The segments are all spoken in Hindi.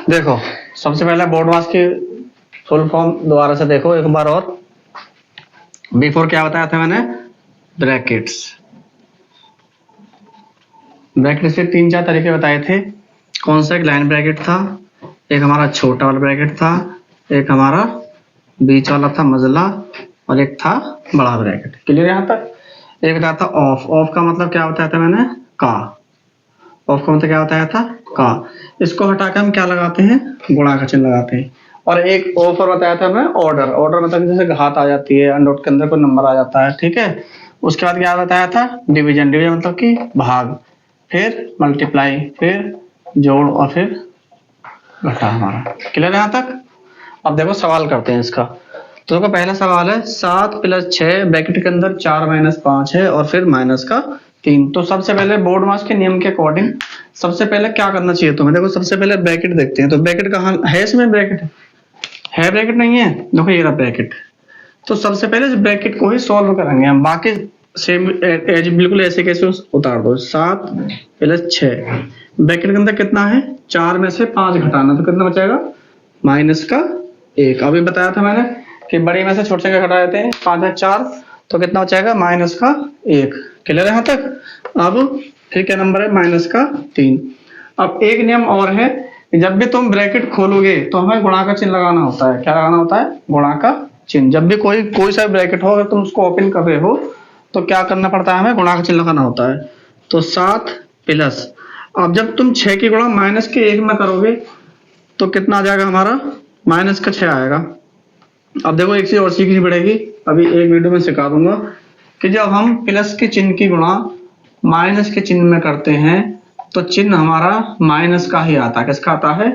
देखो सबसे पहले बोर्ड मास की फुल फॉर्म दोबारा से देखो एक बार और। बिफोर क्या बताया था मैंने? ब्रैकेट्स। ब्रैकेट से 3-4 तरीके बताए थे। कौन सा? एक लाइन ब्रैकेट था, एक हमारा छोटा वाला ब्रैकेट था, एक हमारा बीच वाला था मजला, और एक था बड़ा ब्रैकेट। क्लियर यहाँ तक? एक बताया था ऑफ। ऑफ का मतलब क्या बताया था मैंने? का। ऑफ का मतलब क्या बताया था? का। इसको हटाकर हम क्या लगाते हैं? गुणा का चिन्ह लगाते हैं। और एक ऑफ और बताया था मैं ऑर्डर। ऑर्डर मतलब जैसे घात आ जाती है, अंडर के अंदर कोई नंबर आ जाता है, ठीक है। उसके बाद क्या बताया था? डिवीजन। डिवीजन मतलब कि भाग, फिर मल्टीप्लाई, फिर जोड़, और फिर घटा हमारा। क्लियर यहाँ तक? अब देखो सवाल करते हैं इसका। तो देखो पहला सवाल है 7 + 6 ब्रैकेट के अंदर 4 - 5 है और फिर माइनस का 3। तो सबसे पहले बोर्ड मास के नियम के अकॉर्डिंग सबसे पहले क्या करना चाहिए तुम्हें? देखो सबसे पहले ब्रैकेट देखते हैं। तो ब्रैकेट कहाँ है? इसमें ब्रैकेट है? ब्रैकेट नहीं है? देखो ये रहा ब्रैकेट। तो सबसे पहले इस ब्रैकेट को ही सॉल्व करेंगे हम, बाकी सेम एज बिल्कुल ऐसे कैसे उतार दो। 7 + 6 ब्रैकेट के अंदर कितना है? 4 में से 5 घटाना, तो कितना बचेगा? माइनस का 1। अभी बताया था मैंने कि बड़ी में से छोटे से घटा देते हैं। 5 है 4, तो कितना बचेगा? माइनस का 1। क्लियर है यहाँ तक? अब फिर क्या नंबर है? माइनस का 3। अब एक नियम और है, जब भी तुम ब्रैकेट खोलोगे तो हमें गुणा का चिन्ह लगाना होता है। क्या लगाना होता है? गुणा का चिन्ह। जब भी कोई सा ब्रैकेट हो, अगर तुम उसको ओपन कर रहे हो तो क्या करना पड़ता है? हमें गुणा का चिन्ह लगाना होता है। तो 7 प्लस, अब जब तुम 6 की गुणा माइनस के 1 में करोगे तो कितना आ जाएगा हमारा? माइनस का 6 आएगा। अब देखो एक चीज और सीखनी पड़ेगी, अभी एक वीडियो में सिखा दूंगा कि जब हम प्लस के चिन्ह की गुणा माइनस के चिन्ह में करते हैं तो चिन्ह हमारा माइनस का ही आता है। किसका आता है?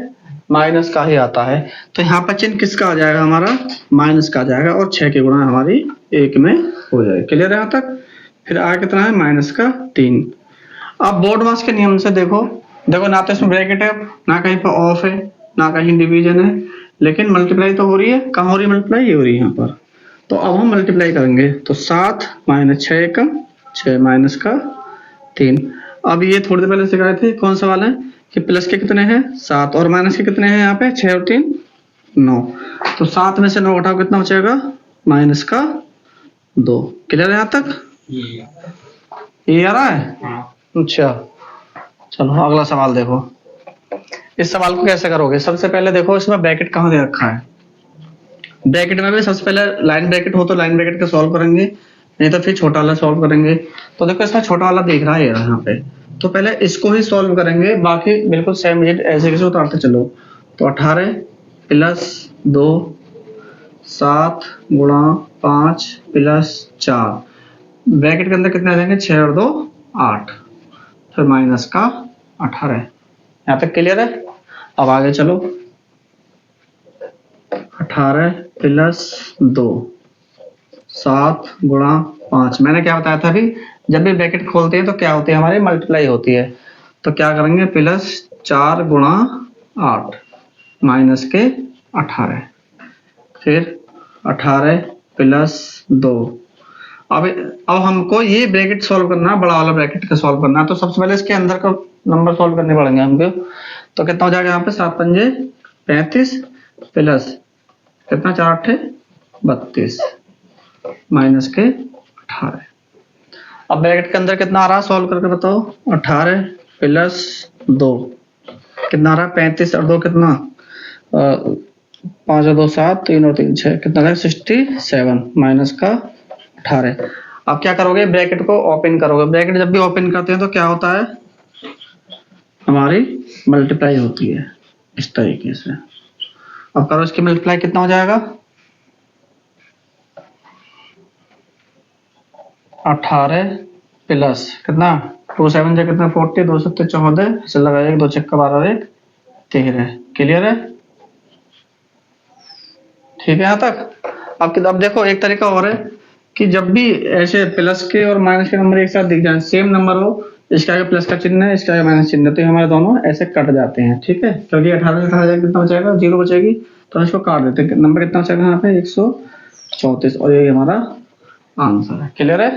माइनस का ही आता है। तो यहाँ पर चिन्ह किसका आ जाएगा? हमारा माइनस का आ जाएगा, और 6 की गुणा हमारी 1 में हो जाएगी। क्लियर है यहाँ तक? फिर आगे कितना है? माइनस का 3। अब बोर्ड मास के नियम से देखो, देखो ना तो इसमें ब्रैकेट है, ना कहीं पर ऑफ है, ना कहीं डिवीजन है, लेकिन मल्टीप्लाई तो हो रही है। कहाँ हो रही है मल्टीप्लाई? ये हो रही है यहाँ पर। तो अब हम मल्टीप्लाई करेंगे। तो 7 - 6 कम 6 माइनस का 3। अब ये थोड़ी देर पहले सिखाए थे, कौन सवाल है कि प्लस के कितने हैं? 7, और माइनस के कितने हैं? यहाँ पे 6 और 3 9। तो 7 में से 9 घटाओ, कितना बचेगा? माइनस का 2। क्लियर है यहाँ तक? ये आ रहा है? अच्छा चलो अगला सवाल देखो। इस सवाल को कैसे करोगे? सबसे पहले देखो इसमें ब्रैकेट कहाँ दे रखा है। ब्रैकेट में भी सबसे पहले लाइन ब्रैकेट हो तो लाइन ब्रैकेट का सॉल्व करेंगे, नहीं तो फिर छोटा वाला सॉल्व करेंगे। तो देखो इसमें छोटा वाला दिख रहा है यहाँ पे, तो पहले इसको ही सॉल्व करेंगे, बाकी बिल्कुल सेम ऐसे कैसे उतारते चलो। तो 18 + 2 7 × 5 + 4 ब्रैकेट के अंदर कितने आ जाएंगे? 6 और 2 8, फिर माइनस का 18। यहाँ तक क्लियर है? अब आगे चलो। 18 + 2 7 × 5। मैंने क्या बताया था अभी? जब भी ब्रैकेट खोलते हैं तो क्या होती है? हमारी मल्टीप्लाई होती है। तो क्या करेंगे? +4 × 8 माइनस के 18, फिर 18 + 2। अब हमको ये ब्रैकेट सॉल्व करना है, बड़ा वाला ब्रैकेट का सॉल्व करना है। तो सबसे पहले इसके अंदर का नंबर सॉल्व करने पड़ेंगे हमको। तो कितना हो जाएगा यहाँ पे? 7 × 5 = 35 प्लस कितना? 4 × 8 = 32 माइनस के 18। अब ब्रैकेट के अंदर कितना आ रहा है? सॉल्व करके बताओ। 18 + 2 कितना आ रहा है? 35 और 2 कितना? 5 और 2 7, 3 और 3 6, कितना है? 67 माइनस का 18। अब क्या करोगे? ब्रैकेट को ओपन करोगे। ब्रैकेट जब भी ओपन करते हैं तो क्या होता है? हमारी मल्टीप्लाई होती है इस तरीके से। अब करो इसकी मल्टीप्लाई, कितना हो जाएगा? 18 प्लस कितना? 2 7 से कितना? 40, 2 7 14, ऐसे लगाइए, 2 6 12 1 13। क्लियर है? ठीक है यहाँ तक? अब देखो एक तरीका और है कि जब भी ऐसे प्लस के और माइनस के नंबर एक साथ दिख जाए, सेम नंबर हो, इसका आगे प्लस का चिन्ह है, इसका आगे माइनस चिन्ह है, तो हमारे दोनों ऐसे कट जाते हैं। ठीक है, क्योंकि 18 से कटा जाएगा, कितना बचेगा? 0 बचेगी, तो इसको काट देते हैं। नंबर कितना बचेगा यहाँ पे? 134, और ये हमारा आंसर है। क्लियर है?